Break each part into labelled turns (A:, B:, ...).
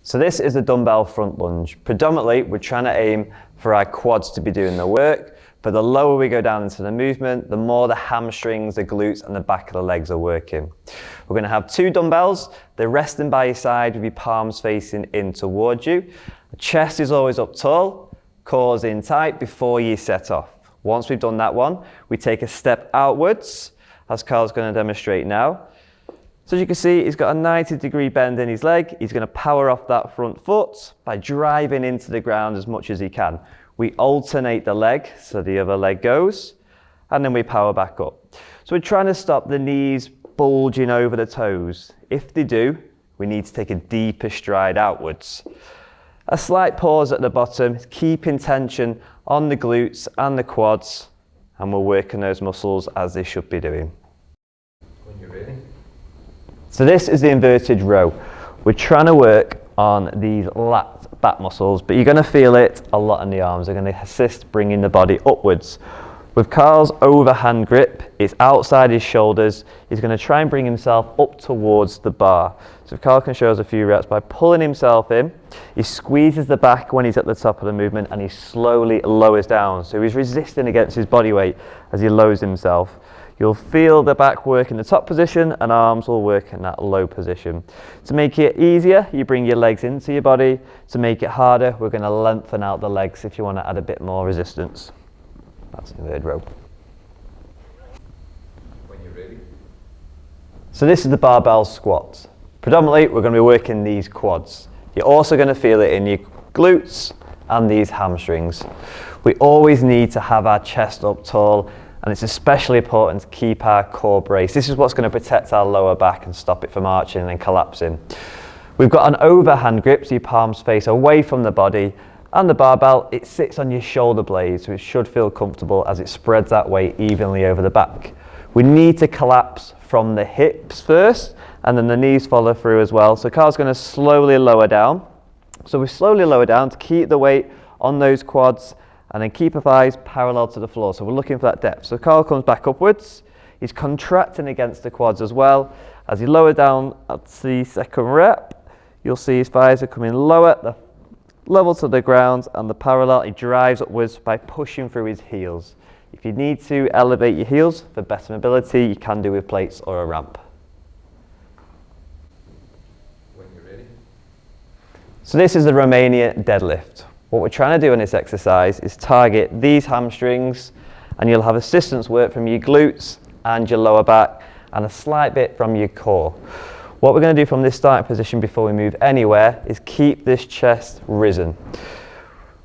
A: So this is a dumbbell front lunge. Predominantly, we're trying to aim for our quads to be doing the work, but the lower we go down into the movement, the more the hamstrings, the glutes, and the back of the legs are working. We're going to have two dumbbells. They're resting by your side with your palms facing in towards you. The chest is always up tall, core's in tight before you set off. Once we've done that one, we take a step outwards, as Carl's going to demonstrate now. So as you can see, he's got a 90-degree bend in his leg. He's going to power off that front foot by driving into the ground as much as he can. We alternate the leg, so the other leg goes, and then we power back up. So we're trying to stop the knees bulging over the toes. If they do, we need to take a deeper stride outwards. A slight pause at the bottom, keeping tension on the glutes and the quads, and we're working those muscles as they should be doing.
B: When you're ready.
A: So this is the inverted row. We're trying to work on these lat back muscles, but you're going to feel it a lot in the arms. They're going to assist bringing the body upwards. With Carl's overhand grip, it's outside his shoulders. He's going to try and bring himself up towards the bar. So if Carl can show us a few reps by pulling himself in, he squeezes the back when he's at the top of the movement and he slowly lowers down. So he's resisting against his body weight as he lowers himself. You'll feel the back work in the top position and arms will work in that low position. To make it easier, you bring your legs into your body. To make it harder, we're going to lengthen out the legs if you want to add a bit more resistance. That's the inverted row.
B: When you're ready.
A: So this is the barbell squat. Predominantly, we're going to be working these quads. You're also going to feel it in your glutes and these hamstrings. We always need to have our chest up tall, and it's especially important to keep our core braced. This is what's going to protect our lower back and stop it from arching and collapsing. We've got an overhand grip, so your palms face away from the body, and the barbell, it sits on your shoulder blades, so it should feel comfortable as it spreads that weight evenly over the back. We need to collapse from the hips first, and then the knees follow through as well. So Carl's going to slowly lower down. So we slowly lower down to keep the weight on those quads, and then keep our thighs parallel to the floor. So we're looking for that depth. So Carl comes back upwards. He's contracting against the quads as well. As he lowers down at the second rep, you'll see his thighs are coming lower, the level to the ground, and the parallel. He drives upwards by pushing through his heels. If you need to elevate your heels for better mobility, you can do with plates or a ramp.
B: When you're ready.
A: So this is the Romanian deadlift. What we're trying to do in this exercise is target these hamstrings, and you'll have assistance work from your glutes and your lower back and a slight bit from your core. What we're going to do from this starting position before we move anywhere is keep this chest risen.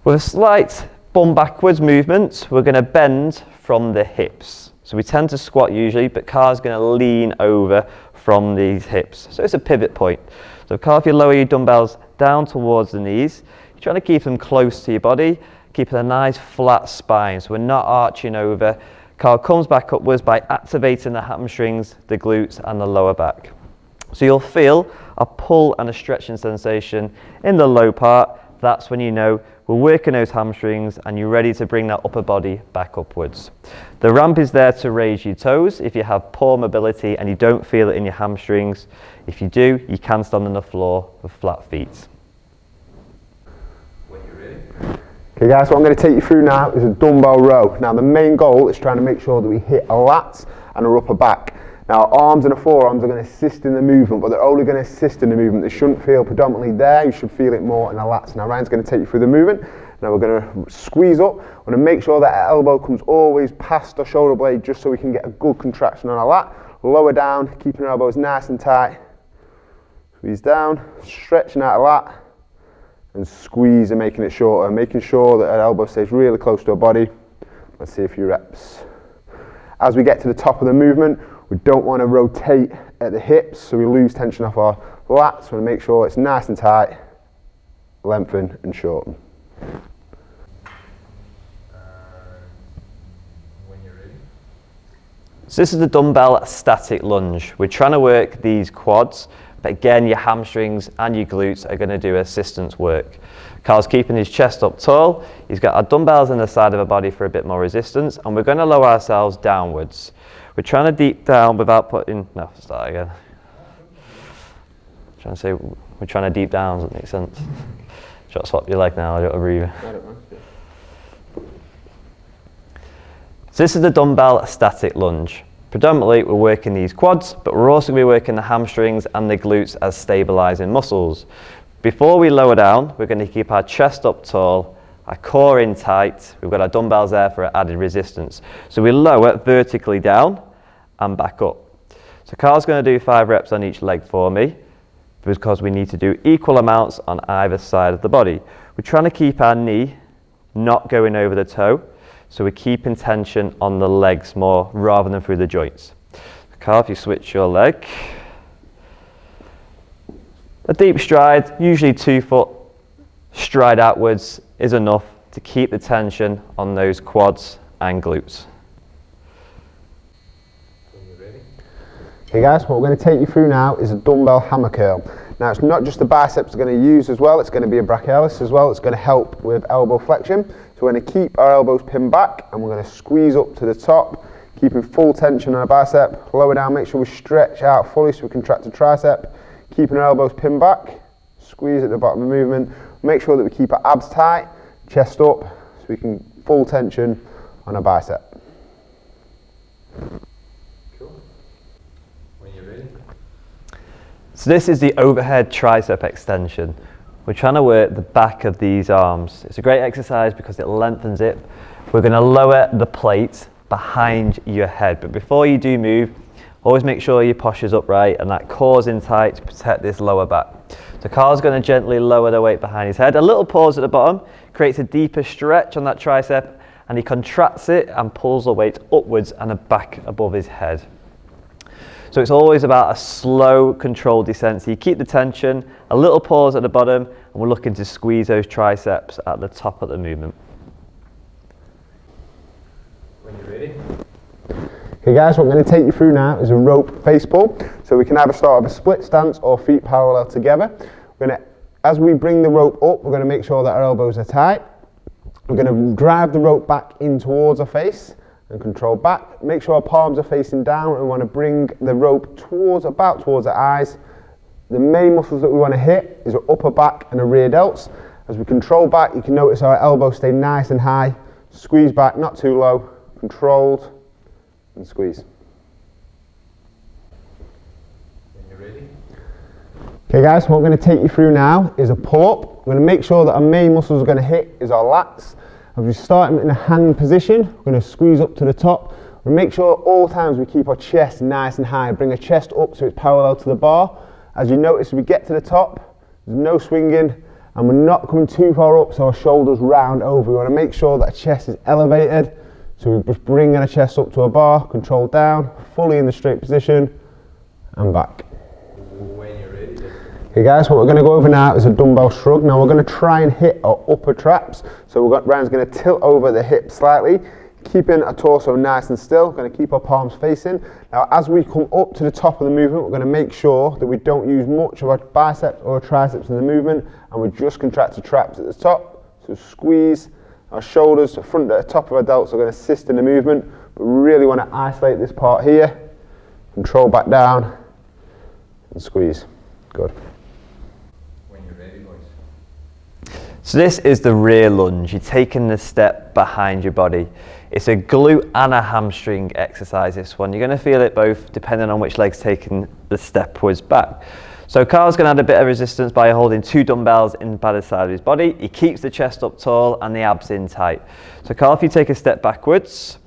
A: With a slight bum backwards movement, we're going to bend from the hips. So we tend to squat usually, but Carl's going to lean over from these hips. So it's a pivot point. So Carl, if you lower your dumbbells down towards the knees, trying to keep them close to your body, keeping a nice flat spine so we're not arching over. Carl comes back upwards by activating the hamstrings, the glutes and the lower back. So you'll feel a pull and a stretching sensation in the low part. That's when you know we're working those hamstrings and you're ready to bring that upper body back upwards. The ramp is there to raise your toes if you have poor mobility and you don't feel it in your hamstrings. If you do, you can stand on the floor with flat feet.
C: Okay guys, what I'm going to take you through now is a dumbbell row. Now the main goal is trying to make sure that we hit our lats and our upper back. Now our arms and our forearms are going to assist in the movement, but they're only going to assist in the movement. They shouldn't feel predominantly there, you should feel it more in the lats. Now Ryan's going to take you through the movement. Now we're going to squeeze up. We're going to make sure that our elbow comes always past our shoulder blade just so we can get a good contraction on our lat. Lower down, keeping our elbows nice and tight. Squeeze down, stretching out our lat. And squeeze and making it shorter, making sure that our elbow stays really close to our body. Let's see a few reps. As we get to the top of the movement, we don't want to rotate at the hips, so we lose tension off our lats. We want to make sure it's nice and tight, lengthen and shorten.
B: When you're ready.
A: So this is the dumbbell static lunge. We're trying to work these quads, but again, your hamstrings and your glutes are going to do assistance work. Carl's keeping his chest up tall. He's got our dumbbells in the side of our body for a bit more resistance, and we're going to lower ourselves downwards. We're trying to deep down without putting, no, start again. Trying to say, We're trying to deep down, does that make sense? Should I swap your leg now? I don't agree. So this is the dumbbell static lunge. Predominantly we're working these quads, but we're also going to be working the hamstrings and the glutes as stabilizing muscles. Before we lower down, we're going to keep our chest up tall, our core in tight. We've got our dumbbells there for added resistance. So we lower vertically down and back up. So Carl's going to do 5 reps on each leg for me, because we need to do equal amounts on either side of the body. We're trying to keep our knee not going over the toe, so we're keeping tension on the legs more rather than through the joints. Carl, if you switch your leg. A deep stride, usually 2 foot stride outwards, is enough to keep the tension on those quads and glutes.
C: Okay guys, what we're going to take you through now is a dumbbell hammer curl. Now it's not just the biceps we're going to use as well, it's going to be a brachialis as well. It's going to help with elbow flexion. So we're going to keep our elbows pinned back and we're going to squeeze up to the top, keeping full tension on our bicep. Lower down, make sure we stretch out fully so we contract the tricep. Keeping our elbows pinned back, squeeze at the bottom of the movement. Make sure that we keep our abs tight, chest up, so we can full tension on our bicep.
A: So this is the overhead tricep extension. We're trying to work the back of these arms. It's a great exercise because it lengthens it. We're going to lower the plate behind your head, but before you do move, always make sure your posture's upright and that core's in tight to protect this lower back. So Carl's going to gently lower the weight behind his head. A little pause at the bottom creates a deeper stretch on that tricep, and he contracts it and pulls the weight upwards and back above his head. So it's always about a slow, controlled descent. So you keep the tension, a little pause at the bottom, and we're looking to squeeze those triceps at the top of the movement.
B: When you're ready.
C: Okay guys, what I'm going to take you through now is a rope face pull. So we can either start with a split stance or feet parallel together. As we bring the rope up, we're going to make sure that our elbows are tight. We're going to drive the rope back in towards our face and control back. Make sure our palms are facing down, and we want to bring the rope towards our eyes. The main muscles that we want to hit is our upper back and our rear delts. As we control back, you can notice our elbows stay nice and high. Squeeze back, not too low, controlled, and squeeze.
B: When you're ready.
C: Okay guys, what we're going to take you through now is a pull-up. We're going to make sure that our main muscles we're going to hit is our lats. As we start in a hand position, we're going to squeeze up to the top. We make sure all times we keep our chest nice and high. Bring our chest up so it's parallel to the bar. As you notice, we get to the top, there's no swinging, and we're not coming too far up so our shoulders round over. We want to make sure that our chest is elevated. So we're just bringing our chest up to a bar, control down, fully in the straight position, and back.
B: When you're ready.
C: Okay guys, what we're going to go over now is a dumbbell shrug. Now we're going to try and hit our upper traps. So Ryan's going to tilt over the hips slightly, keeping our torso nice and still. We're going to keep our palms facing. Now as we come up to the top of the movement, we're going to make sure that we don't use much of our biceps or our triceps in the movement, and we just contract the traps at the top. So squeeze our shoulders to front at the top of our delts. We're going to assist in the movement, but we really want to isolate this part here. Control back down and squeeze. Good.
A: So this is the rear lunge. You're taking the step behind your body. It's a glute and a hamstring exercise, this one. You're going to feel it both depending on which leg's taking the step upwards back. So Carl's going to add a bit of resistance by holding 2 dumbbells in by the side of his body. He keeps the chest up tall and the abs in tight. So Carl, if you take a step backwards,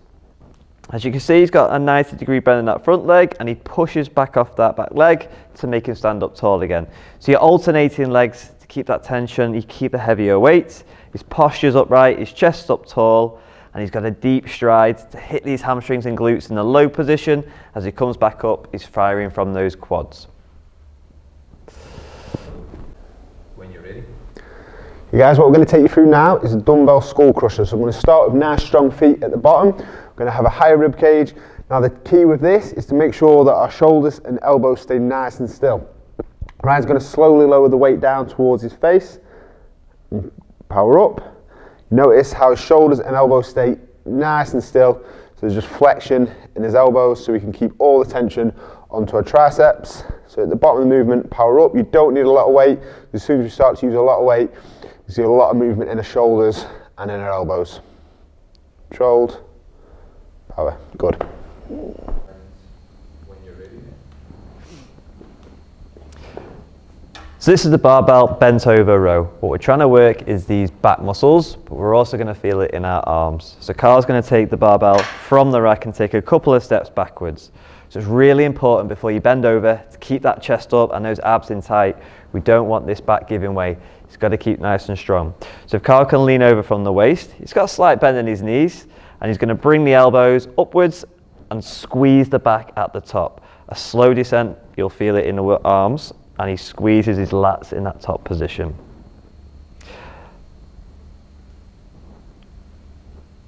A: as you can see, he's got a 90-degree bend in that front leg, and he pushes back off that back leg to make him stand up tall again. So you're alternating legs to keep that tension. You keep the heavier weight. His posture's upright, his chest's up tall, and he's got a deep stride to hit these hamstrings and glutes in the low position. As he comes back up, he's firing from those quads.
B: When you're ready.
C: You guys, what we're going to take you through now is a dumbbell skull crusher. So I'm going to start with nice strong feet at the bottom. We're going to have a higher rib cage. Now the key with this is to make sure that our shoulders and elbows stay nice and still. Ryan's going to slowly lower the weight down towards his face. Power up. Notice how his shoulders and elbows stay nice and still. So there's just flexion in his elbows so we can keep all the tension onto our triceps. So So at the bottom of the movement, power up. You don't need a lot of weight. As soon as you start to use a lot of weight, you see a lot of movement in the shoulders and in our elbows. Controlled, power, good.
B: When you're ready.
A: So this is the barbell bent over row. What we're trying to work is these back muscles, but we're also going to feel it in our arms. So Carl's going to take the barbell from the rack and take a couple of steps backwards. So it's really important before you bend over to keep that chest up and those abs in tight. We don't want this back giving way. He's got to keep nice and strong. So if Carl can lean over from the waist, he's got a slight bend in his knees, and he's going to bring the elbows upwards and squeeze the back at the top. A slow descent, you'll feel it in the arms, and he squeezes his lats in that top position.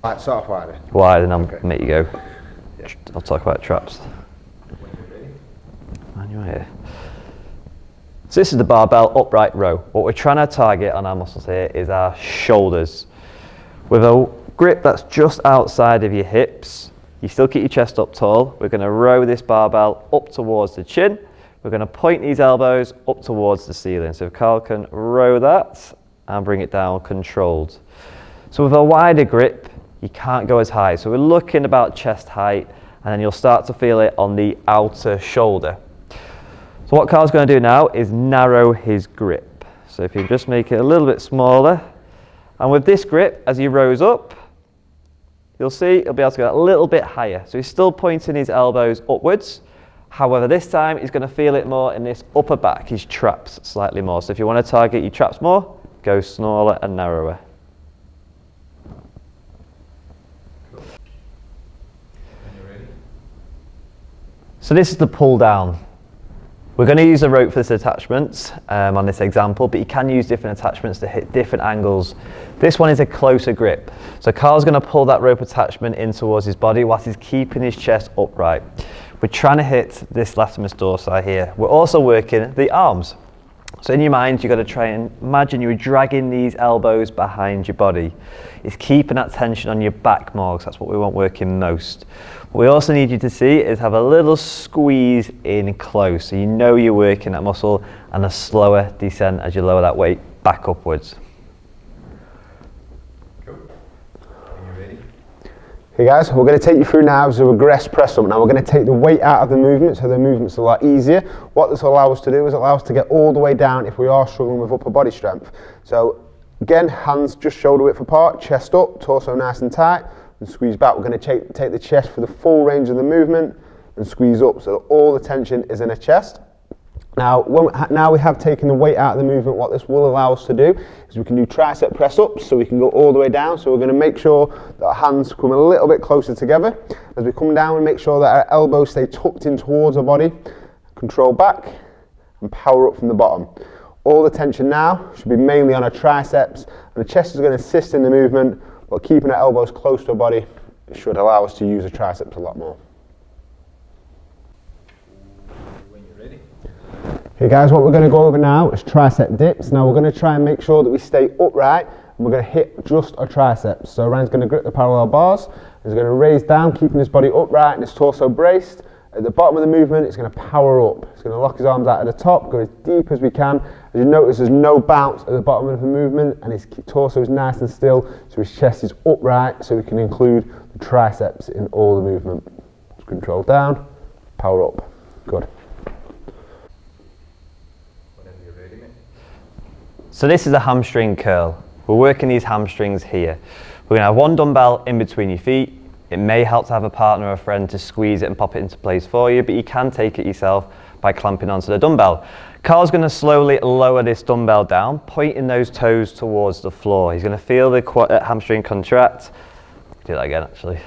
C: Right, sort of wider.
A: Wide, and I'll make you go. I'll talk about traps.
B: When you're ready.
A: And you're here. So this is the barbell upright row. What we're trying to target on our muscles here is our shoulders. With a grip that's just outside of your hips, you still keep your chest up tall. We're going to row this barbell up towards the chin. We're going to point these elbows up towards the ceiling. So if Carl can row that and bring it down controlled. So with a wider grip, you can't go as high. So we're looking about chest height, and then you'll start to feel it on the outer shoulder. So what Carl's going to do now is narrow his grip. So if you just make it a little bit smaller, and with this grip, as he rows up, you'll see he'll be able to go a little bit higher. So he's still pointing his elbows upwards. However, this time he's going to feel it more in this upper back, his traps slightly more. So if you want to target your traps more, go smaller and narrower.
B: When you're ready.
A: So this is the pull down. We're going to use a rope for this attachment on this example, but you can use different attachments to hit different angles. This one is a closer grip. So Carl's going to pull that rope attachment in towards his body whilst he's keeping his chest upright. We're trying to hit this latissimus dorsi here. We're also working the arms. So in your mind, you've got to try and imagine you're dragging these elbows behind your body. It's keeping that tension on your back more, because that's what we want working most. What we also need you to see is have a little squeeze in close, so you know you're working that muscle, and a slower descent as you lower that weight back upwards.
B: Cool. When you're ready.
C: Okay guys, we're going to take you through now is a regress press up. Now we're going to take the weight out of the movement, so the movement's a lot easier. What this will allow us to do is allow us to get all the way down if we are struggling with upper body strength. So again, hands just shoulder width apart, chest up, torso nice and tight, and squeeze back. We're going to take the chest for the full range of the movement and squeeze up so that all the tension is in the chest. Now, now we have taken the weight out of the movement, what this will allow us to do is we can do tricep press ups, so we can go all the way down. So we're going to make sure that our hands come a little bit closer together. As we come down, we make sure that our elbows stay tucked in towards our body. Control back and power up from the bottom. All the tension now should be mainly on our triceps, and the chest is going to assist in the movement, but keeping our elbows close to our body should allow us to use the triceps a lot more.
B: When you're ready.
C: Okay guys, what we're going to go over now is tricep dips. Now we're going to try and make sure that we stay upright, and we're going to hit just our triceps. So Ryan's going to grip the parallel bars, he's going to raise down, keeping his body upright and his torso braced. At the bottom of the movement, it's going to power up. He's going to lock his arms out at the top, go as deep as we can. As you notice, there's no bounce at the bottom of the movement, and his torso is nice and still, so his chest is upright, so we can include the triceps in all the movement. Just control down, power up. Good.
B: Whenever you're ready, mate.
A: So this is a hamstring curl. We're working these hamstrings here. We're going to have one dumbbell in between your feet. It may help to have a partner or a friend to squeeze it and pop it into place for you, but you can take it yourself by clamping onto the dumbbell. Carl's going to slowly lower this dumbbell down, pointing those toes towards the floor. He's going to feel the hamstring contract. Do that again, actually.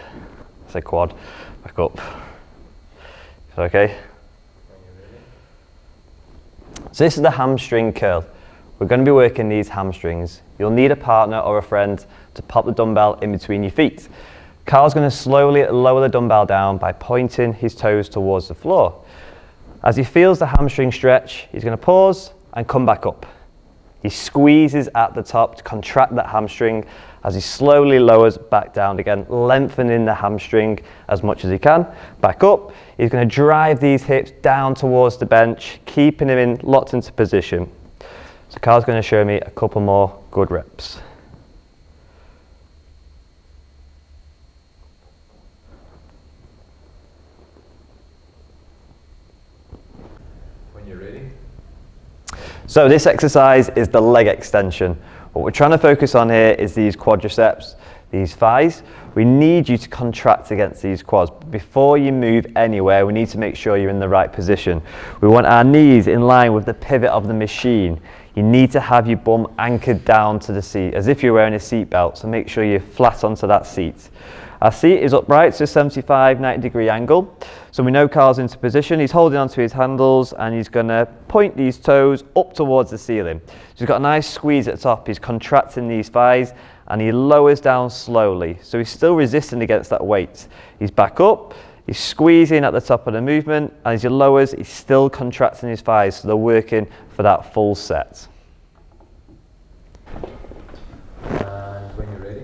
A: Say quad. Back up. Is that okay? So this is the hamstring curl. We're going to be working these hamstrings. You'll need a partner or a friend to pop the dumbbell in between your feet. Carl's going to slowly lower the dumbbell down by pointing his toes towards the floor. As he feels the hamstring stretch, he's going to pause and come back up. He squeezes at the top to contract that hamstring as he slowly lowers back down again, lengthening the hamstring as much as he can. Back up. He's going to drive these hips down towards the bench, keeping him in locked into position. So Carl's going to show me a couple more good reps.
B: When you're ready.
A: So this exercise is the leg extension. What we're trying to focus on here is these quadriceps, these thighs. We need you to contract against these quads. Before you move anywhere, we need to make sure you're in the right position. We want our knees in line with the pivot of the machine. You need to have your bum anchored down to the seat, as if you're wearing a seat belt, so make sure you're flat onto that seat. Our seat is upright, so 75, 90 degree angle. So we know Carl's into position, he's holding onto his handles and he's gonna point these toes up towards the ceiling. So he's got a nice squeeze at the top, he's contracting these thighs and he lowers down slowly. So he's still resisting against that weight. He's back up, he's squeezing at the top of the movement, and as he lowers, he's still contracting his thighs, so they're working for that full set.
B: And when you're ready.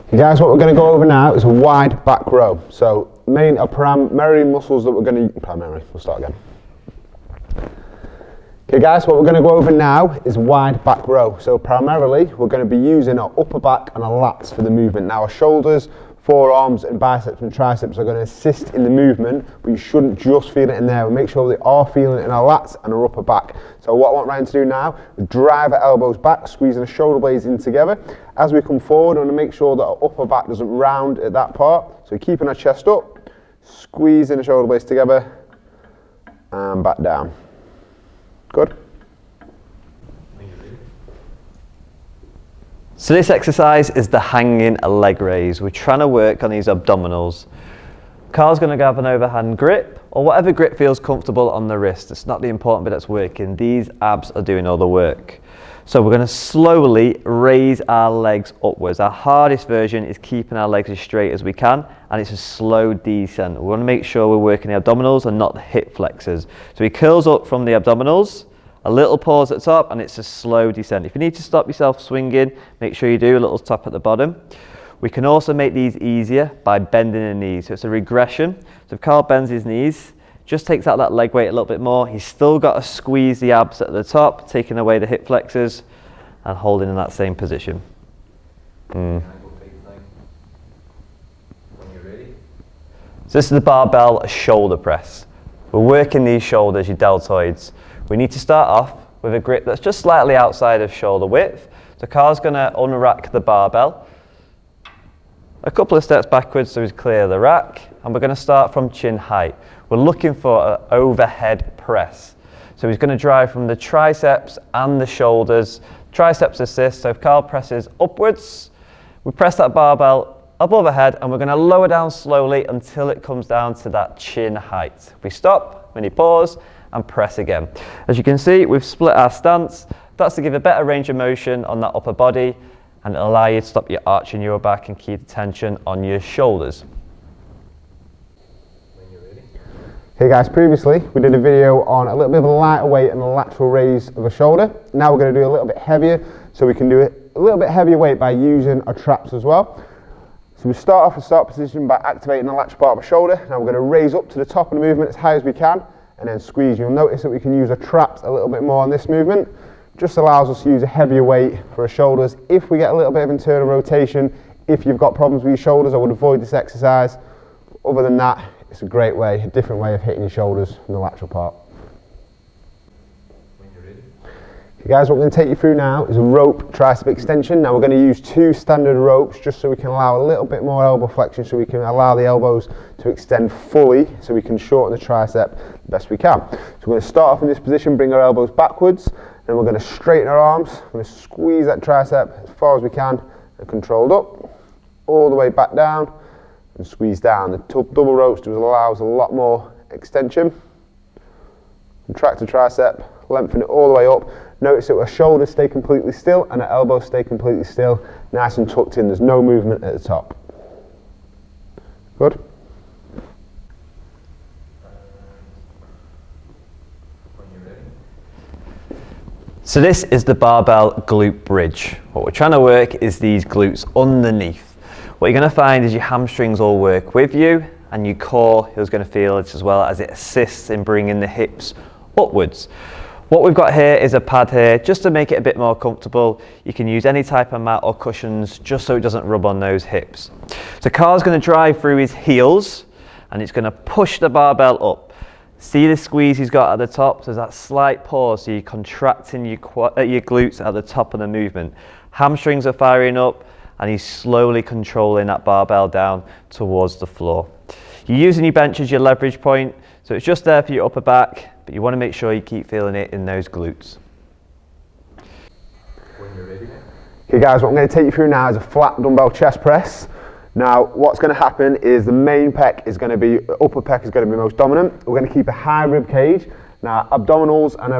C: Okay guys, what we're going to go over now is a wide back row. So primary muscles that we're going to, we'll start again. Okay guys, what we're going to go over now is wide back row. So primarily we're going to be using our upper back and our lats for the movement. Now our shoulders, forearms and biceps and triceps are going to assist in the movement, but you shouldn't just feel it in there. We make sure they are feeling it in our lats and our upper back. So what I want Ryan to do now is drive our elbows back, squeezing the shoulder blades in together. As we come forward, I want to make sure that our upper back doesn't round at that part. So keeping our chest up, squeezing the shoulder blades together and back down. Good.
A: So this exercise is the hanging leg raise. We're trying to work on these abdominals. Carl's going to have an overhand grip, or whatever grip feels comfortable on the wrist. It's not the important bit that's working. These abs are doing all the work. So we're going to slowly raise our legs upwards. Our hardest version is keeping our legs as straight as we can, and it's a slow descent. We want to make sure we're working the abdominals and not the hip flexors. So he curls up from the abdominals, a little pause at the top, and it's a slow descent. If you need to stop yourself swinging, make sure you do a little tap at the bottom. We can also make these easier by bending the knees. So it's a regression. So if Carl bends his knees, just takes out that leg weight a little bit more. He's still got to squeeze the abs at the top, taking away the hip flexors and holding in that same position.
B: When you're ready.
A: So this is the barbell shoulder press. We're working these shoulders, your deltoids. We need to start off with a grip that's just slightly outside of shoulder width. So Carl's going to unrack the barbell a couple of steps backwards so he's clear of the rack, and we're going to start from chin height. We're looking for an overhead press. So he's going to drive from the triceps and the shoulders. Triceps assist, so if Carl presses upwards, we press that barbell up overhead and we're going to lower down slowly until it comes down to that chin height. We stop, mini pause, and press again. As you can see, we've split our stance. That's to give a better range of motion on that upper body and allow you to stop your arch in your back and keep the tension on your shoulders.
B: When you're ready.
C: Okay guys, previously we did a video on a little bit of a lighter weight and a lateral raise of the shoulder. Now we're going to do a little bit heavier, so we can do it a little bit heavier weight by using our traps as well. So we start off in start position by activating the lateral part of the shoulder. Now we're going to raise up to the top of the movement as high as we can and then squeeze. You'll notice that we can use our traps a little bit more on this movement. Just allows us to use a heavier weight for our shoulders. If we get a little bit of internal rotation, if you've got problems with your shoulders, I would avoid this exercise. Other than that, it's a great way, a different way of hitting your shoulders from the lateral part.
B: When you're ready.
C: Okay guys, what I'm going to take you through now is a rope tricep extension. Now we're going to use 2 standard ropes just so we can allow a little bit more elbow flexion, so we can allow the elbows to extend fully, so we can shorten the tricep the best we can. So we're going to start off in this position, bring our elbows backwards, then we're going to straighten our arms. We're going to squeeze that tricep as far as we can and controlled up, all the way back down and squeeze down. The double ropes just allows a lot more extension. Contract the tricep, lengthen it all the way up. Notice that our shoulders stay completely still and our elbows stay completely still, nice and tucked in. There's no movement at the top. Good.
B: When you're ready.
A: So this is the barbell glute bridge. What we're trying to work is these glutes underneath. What you're going to find is your hamstrings all work with you, and your core is going to feel it as well, as it assists in bringing the hips upwards. What we've got here is a pad here, just to make it a bit more comfortable. You can use any type of mat or cushions, just so it doesn't rub on those hips. So Carl's going to drive through his heels, and it's going to push the barbell up. See the squeeze he's got at the top? So there's that slight pause, so you're contracting your glutes at the top of the movement. Hamstrings are firing up, and he's slowly controlling that barbell down towards the floor. You're using your bench as your leverage point, so it's just there for your upper back, but you want to make sure you keep feeling it in those glutes.
B: When you're ready, mate.
C: Okay guys, what I'm going to take you through now is a flat dumbbell chest press. Now what's going to happen is the main pec is going to be, upper pec is going to be most dominant. We're going to keep a high rib cage. Now abdominals and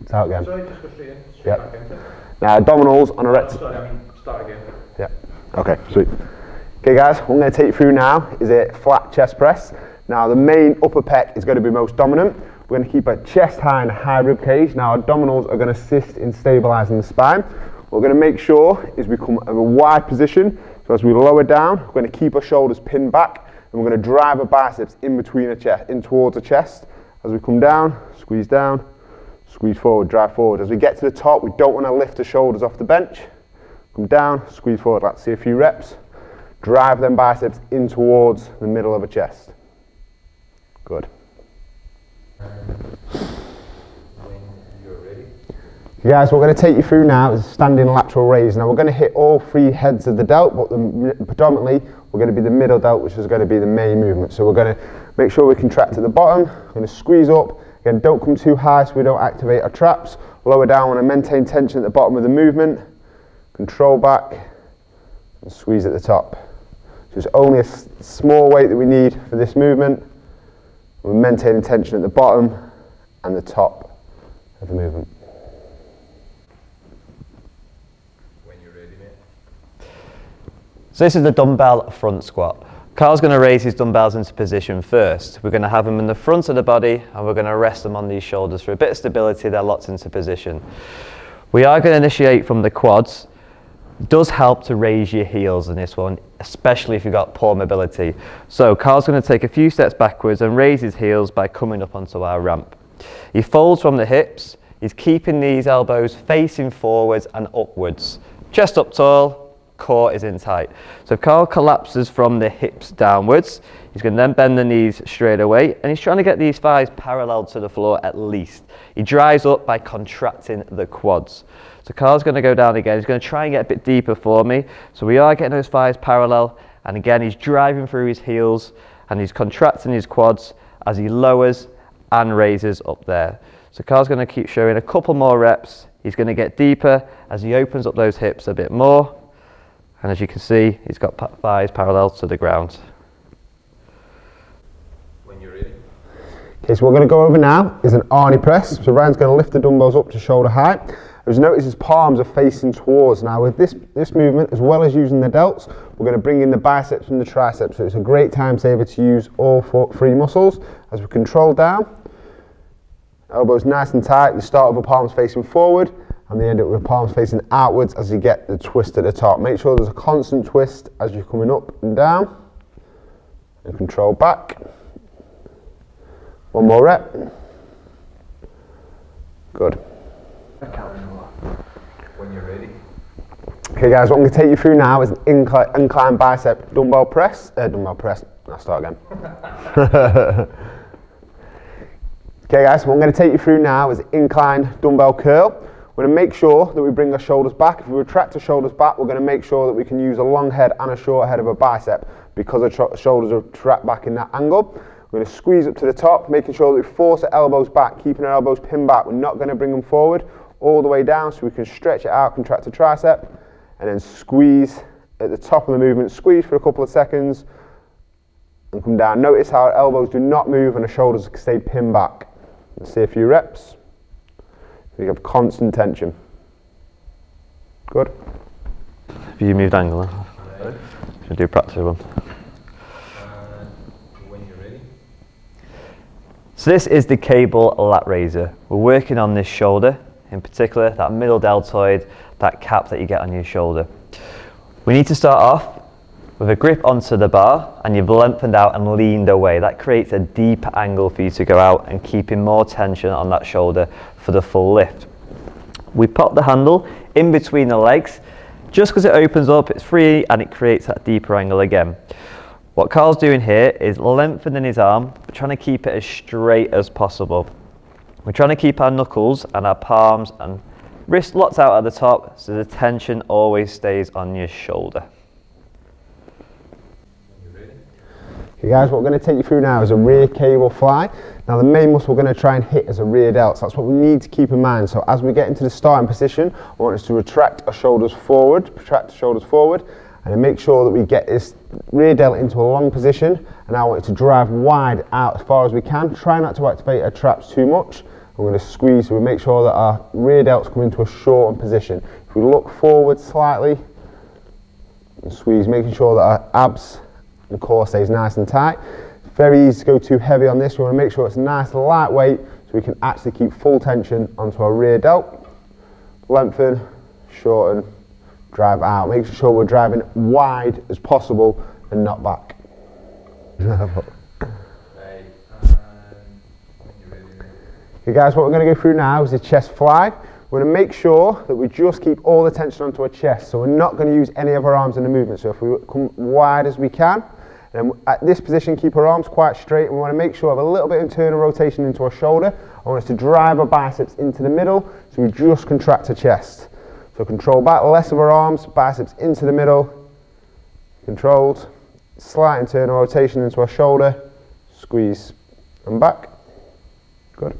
C: it's out again.
B: Sorry, just go straight in. Straight
C: Yep.
B: back into it.
C: Now abdominals on a rectangle.
B: Sorry, I mean, start again.
C: Yeah. Okay, sweet. Okay guys, what I'm going to take you through now is a flat chest press. Now the main upper pec is going to be most dominant. We're going to keep a chest high and a high rib cage. Now our abdominals are going to assist in stabilising the spine. What we're going to make sure is we come at a wide position. So as we lower down, we're going to keep our shoulders pinned back, and we're going to drive our biceps in between the chest, in towards the chest. As we come down, squeeze forward, drive forward. As we get to the top, we don't want to lift the shoulders off the bench. Come down, squeeze forward. Let's see a few reps. Drive them biceps in towards the middle of the chest. Good.
B: When you're ready.
C: Guys, what we're going to take you through now is standing lateral raise. Now we're going to hit all three heads of the delt, but predominantly we're going to be the middle delt, which is going to be the main movement. So we're going to make sure we contract at the bottom. We're going to squeeze up. Again, don't come too high so we don't activate our traps. Lower down, want to maintain tension at the bottom of the movement. Control back and squeeze at the top. So it's only a small weight that we need for this movement. We're maintaining tension at the bottom and the top of the movement.
B: When you're ready, mate.
A: So this is the dumbbell front squat. Carl's going to raise his dumbbells into position first. We're going to have them in the front of the body, and we're going to rest them on these shoulders for a bit of stability. They're locked into position. We are going to initiate from the quads. It does help to raise your heels in this one, especially if you've got poor mobility. So Carl's going to take a few steps backwards and raise his heels by coming up onto our ramp. He folds from the hips. He's keeping these elbows facing forwards and upwards. Chest up tall. Core is in tight. So Carl collapses from the hips downwards. He's going to then bend the knees straight away, and he's trying to get these thighs parallel to the floor at least. He drives up by contracting the quads. So Carl's going to go down again. He's going to try and get a bit deeper for me. So we are getting those thighs parallel, and again he's driving through his heels and he's contracting his quads as he lowers and raises up there. So Carl's going to keep showing a couple more reps. He's going to get deeper as he opens up those hips a bit more. And as you can see, he's got thighs parallel to the ground.
B: When you're ready.
C: Okay, so what we're going to go over now is an Arnie press. So Ryan's going to lift the dumbbells up to shoulder height. As you notice, his palms are facing towards. Now with this movement, as well as using the delts, we're going to bring in the biceps and the triceps. So it's a great time saver to use all three muscles. As we control down, elbows nice and tight. You start with the palms facing forward, and they end up with palms facing outwards as you get the twist at the top. Make sure there's a constant twist as you're coming up and down. And control back. One more rep. Good.
B: When you're ready.
C: Okay guys, what I'm going to take you through now is an incline bicep dumbbell press. I'll start again. Okay guys, what I'm going to take you through now is incline dumbbell curl. We're going to make sure that we bring our shoulders back. If we retract the shoulders back, we're going to make sure that we can use a long head and a short head of a bicep because the shoulders are trapped back in that angle. We're going to squeeze up to the top, making sure that we force the elbows back, keeping our elbows pinned back. We're not going to bring them forward all the way down, so we can stretch it out, contract the tricep, and then squeeze at the top of the movement. Squeeze for a couple of seconds and come down. Notice how our elbows do not move and the shoulders stay pinned back. Let's see a few reps. We have constant tension. Good.
A: Have you moved angle?
B: Right.
A: Should do practice one.
B: When you're ready.
A: So this is the cable lat raiser. We're working on this shoulder, in particular that middle deltoid, that cap that you get on your shoulder. We need to start off with a grip onto the bar, and you've lengthened out and leaned away. That creates a deeper angle for you to go out and keeping more tension on that shoulder for the full lift. We pop the handle in between the legs, just because it opens up, it's free, and it creates that deeper angle again. What Carl's doing here is lengthening his arm, but trying to keep it as straight as possible. We're trying to keep our knuckles and our palms and wrist locked out at the top, so the tension always stays on your shoulder.
C: Okay guys, what we're going to take you through now is a rear cable fly. Now the main muscle we're going to try and hit is a rear delt, so that's what we need to keep in mind. So as we get into the starting position, I want us to retract our shoulders forward, and then make sure that we get this rear delt into a long position, and I want it to drive wide out as far as we can. Try not to activate our traps too much. I'm going to squeeze, so we make sure that our rear delts come into a shortened position. If we look forward slightly and squeeze, making sure that our abs and core stays nice and tight. Very easy to go too heavy on this. We want to make sure it's nice and lightweight so we can actually keep full tension onto our rear delt. Lengthen, shorten, drive out. Make sure we're driving wide as possible and not back. Okay guys, what we're going to go through now is the chest fly. We're going to make sure that we just keep all the tension onto our chest, so we're not going to use any of our arms in the movement. So if we come wide as we can, and at this position keep our arms quite straight, and we want to make sure we have a little bit of internal rotation into our shoulder. I want us to drive our biceps into the middle, so we just contract our chest. So control back, less of our arms, biceps into the middle, controlled, slight internal rotation into our shoulder, squeeze and back. Good.